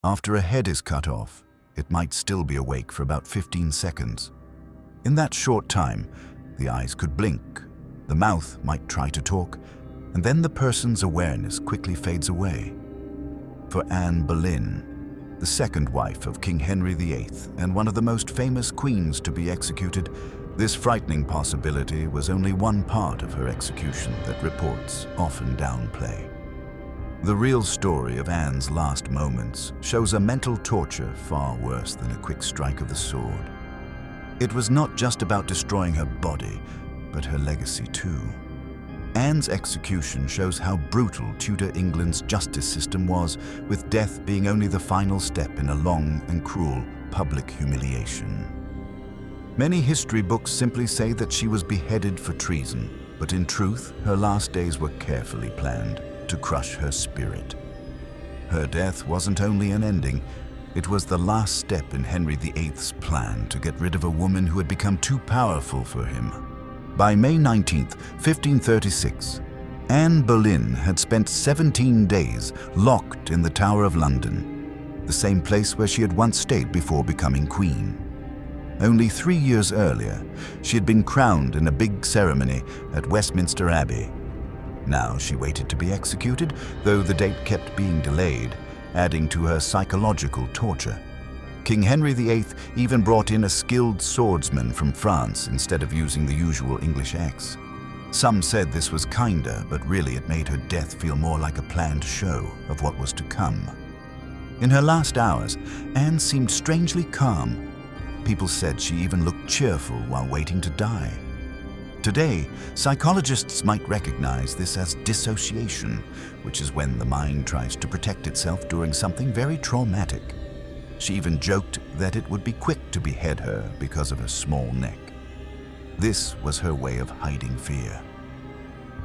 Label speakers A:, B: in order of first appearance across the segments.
A: After a head is cut off, it might still be awake for about 15 seconds. In that short time, the eyes could blink, the mouth might try to talk, and then the person's awareness quickly fades away. For Anne Boleyn, the second wife of King Henry VIII and one of the most famous queens to be executed, this frightening possibility was only one part of her execution that reports often downplay. The real story of Anne's last moments shows a mental torture far worse than a quick strike of the sword. It was not just about destroying her body, but her legacy too. Anne's execution shows how brutal Tudor England's justice system was, with death being only the final step in a long and cruel public humiliation. Many history books simply say that she was beheaded for treason, but in truth, her last days were carefully planned to crush her spirit. Her death wasn't only an ending, it was the last step in Henry VIII's plan to get rid of a woman who had become too powerful for him. By May 19, 1536, Anne Boleyn had spent 17 days locked in the Tower of London, the same place where she had once stayed before becoming queen. Only 3 years earlier, she had been crowned in a big ceremony at Westminster Abbey. Now she waited to be executed, though the date kept being delayed, adding to her psychological torture. King Henry VIII even brought in a skilled swordsman from France instead of using the usual English axe. Some said this was kinder, but really it made her death feel more like a planned show of what was to come. In her last hours, Anne seemed strangely calm. People said she even looked cheerful while waiting to die. Today, psychologists might recognize this as dissociation, which is when the mind tries to protect itself during something very traumatic. She even joked that it would be quick to behead her because of her small neck. This was her way of hiding fear.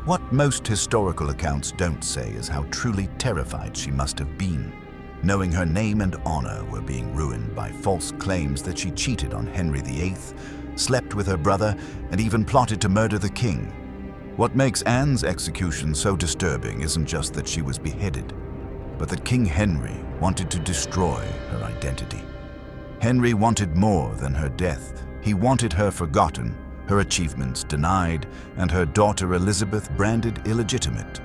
A: What most historical accounts don't say is how truly terrified she must have been, knowing her name and honor were being ruined by false claims that she cheated on Henry VIII, slept with her brother, and even plotted to murder the king. What makes Anne's execution so disturbing isn't just that she was beheaded, but that King Henry wanted to destroy her identity. Henry wanted more than her death. He wanted her forgotten, her achievements denied, and her daughter Elizabeth branded illegitimate.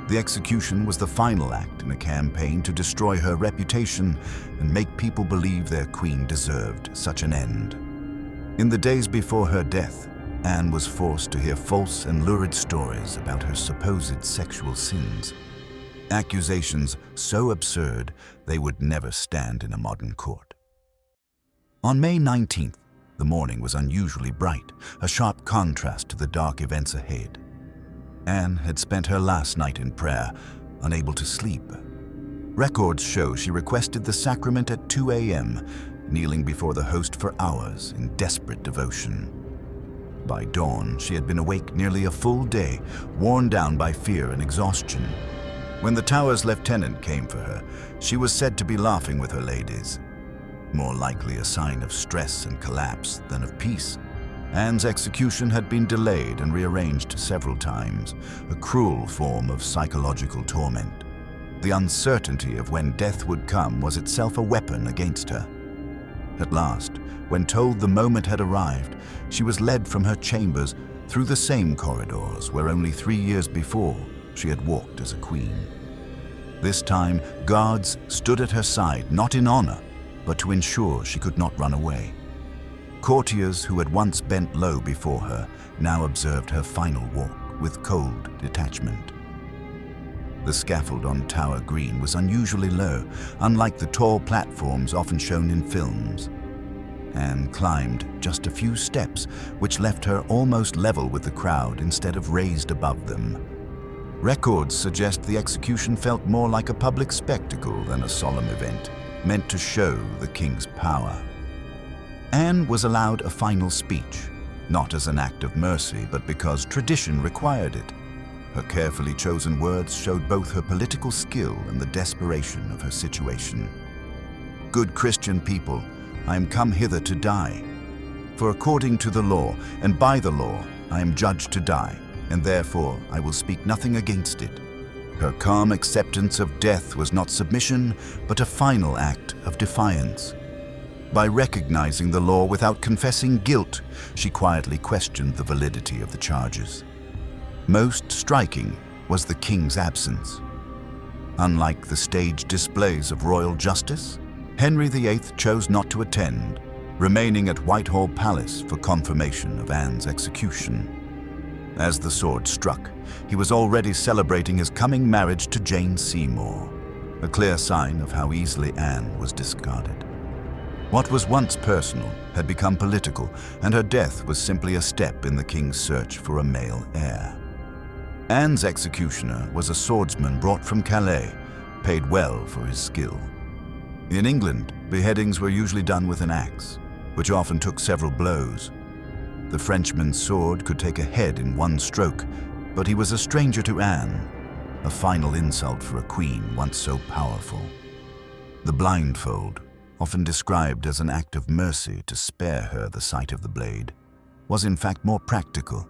A: The execution was the final act in a campaign to destroy her reputation and make people believe their queen deserved such an end. In the days before her death, Anne was forced to hear false and lurid stories about her supposed sexual sins. Accusations so absurd they would never stand in a modern court. On May 19th, the morning was unusually bright, a sharp contrast to the dark events ahead. Anne had spent her last night in prayer, unable to sleep. Records show she requested the sacrament at 2 a.m., kneeling before the host for hours in desperate devotion. By dawn, she had been awake nearly a full day, worn down by fear and exhaustion. When the tower's lieutenant came for her, she was said to be laughing with her ladies. More likely a sign of stress and collapse than of peace. Anne's execution had been delayed and rearranged several times, a cruel form of psychological torment. The uncertainty of when death would come was itself a weapon against her. At last, when told the moment had arrived, she was led from her chambers through the same corridors where only 3 years before she had walked as a queen. This time, guards stood at her side, not in honor, but to ensure she could not run away. Courtiers who had once bent low before her now observed her final walk with cold detachment. The scaffold on Tower Green was unusually low, unlike the tall platforms often shown in films. Anne climbed just a few steps, which left her almost level with the crowd instead of raised above them. Records suggest the execution felt more like a public spectacle than a solemn event, meant to show the king's power. Anne was allowed a final speech, not as an act of mercy, but because tradition required it. Her carefully chosen words showed both her political skill and the desperation of her situation. "Good Christian people, I am come hither to die. For according to the law, and by the law, I am judged to die, and therefore I will speak nothing against it. Her calm acceptance of death was not submission, but a final act of defiance. By recognizing the law without confessing guilt, she quietly questioned the validity of the charges. Most striking was the king's absence. Unlike the staged displays of royal justice, Henry VIII chose not to attend, remaining at Whitehall Palace for confirmation of Anne's execution. As the sword struck, he was already celebrating his coming marriage to Jane Seymour, a clear sign of how easily Anne was discarded. What was once personal had become political, and her death was simply a step in the king's search for a male heir. Anne's executioner was a swordsman brought from Calais, paid well for his skill. In England, beheadings were usually done with an axe, which often took several blows. The Frenchman's sword could take a head in one stroke, but he was a stranger to Anne, a final insult for a queen once so powerful. The blindfold, often described as an act of mercy to spare her the sight of the blade, was in fact more practical.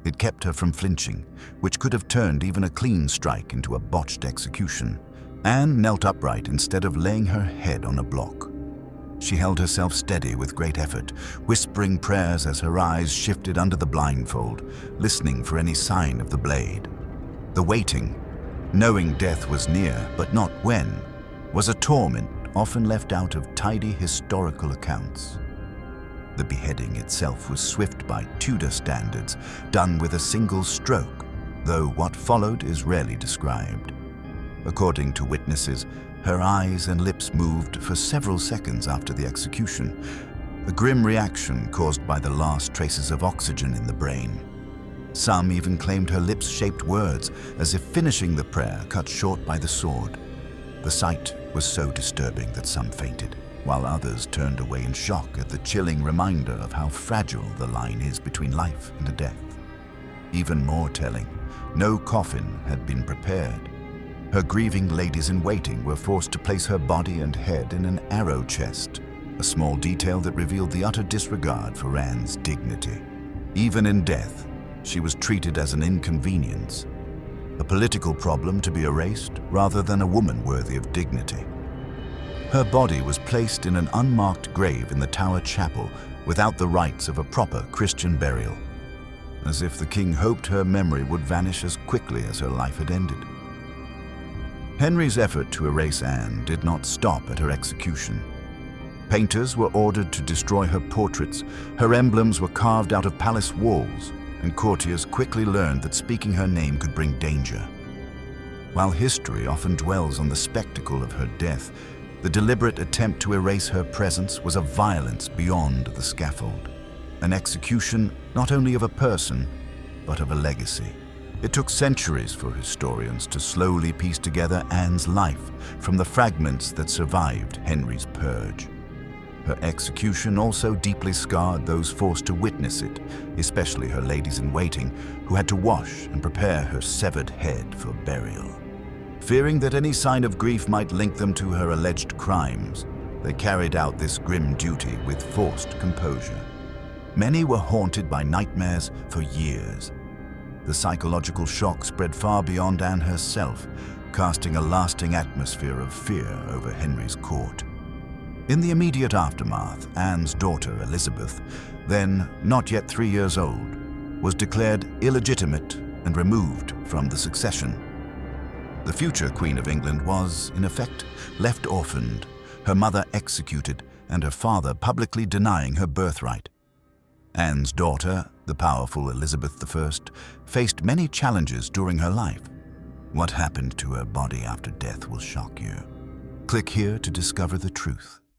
A: It kept her from flinching, which could have turned even a clean strike into a botched execution. Anne knelt upright instead of laying her head on a block. She held herself steady with great effort, whispering prayers as her eyes shifted under the blindfold, listening for any sign of the blade. The waiting, knowing death was near but not when, was a torment often left out of tidy historical accounts. The beheading itself was swift by Tudor standards, done with a single stroke, though what followed is rarely described. According to witnesses, her eyes and lips moved for several seconds after the execution, a grim reaction caused by the last traces of oxygen in the brain. Some even claimed her lips shaped words, as if finishing the prayer cut short by the sword. The sight was so disturbing that some fainted, while others turned away in shock at the chilling reminder of how fragile the line is between life and death. Even more telling, no coffin had been prepared. Her grieving ladies-in-waiting were forced to place her body and head in an arrow chest, a small detail that revealed the utter disregard for Anne's dignity. Even in death, she was treated as an inconvenience, a political problem to be erased rather than a woman worthy of dignity. Her body was placed in an unmarked grave in the Tower Chapel without the rites of a proper Christian burial, as if the king hoped her memory would vanish as quickly as her life had ended. Henry's effort to erase Anne did not stop at her execution. Painters were ordered to destroy her portraits, her emblems were carved out of palace walls, and courtiers quickly learned that speaking her name could bring danger. While history often dwells on the spectacle of her death, the deliberate attempt to erase her presence was a violence beyond the scaffold, an execution not only of a person, but of a legacy. It took centuries for historians to slowly piece together Anne's life from the fragments that survived Henry's purge. Her execution also deeply scarred those forced to witness it, especially her ladies-in-waiting, who had to wash and prepare her severed head for burial. Fearing that any sign of grief might link them to her alleged crimes, they carried out this grim duty with forced composure. Many were haunted by nightmares for years. The psychological shock spread far beyond Anne herself, casting a lasting atmosphere of fear over Henry's court. In the immediate aftermath, Anne's daughter, Elizabeth, then not yet 3 years old, was declared illegitimate and removed from the succession. The future Queen of England was, in effect, left orphaned, her mother executed, and her father publicly denying her birthright. Anne's daughter, the powerful Elizabeth I, faced many challenges during her life. What happened to her body after death will shock you. Click here to discover the truth.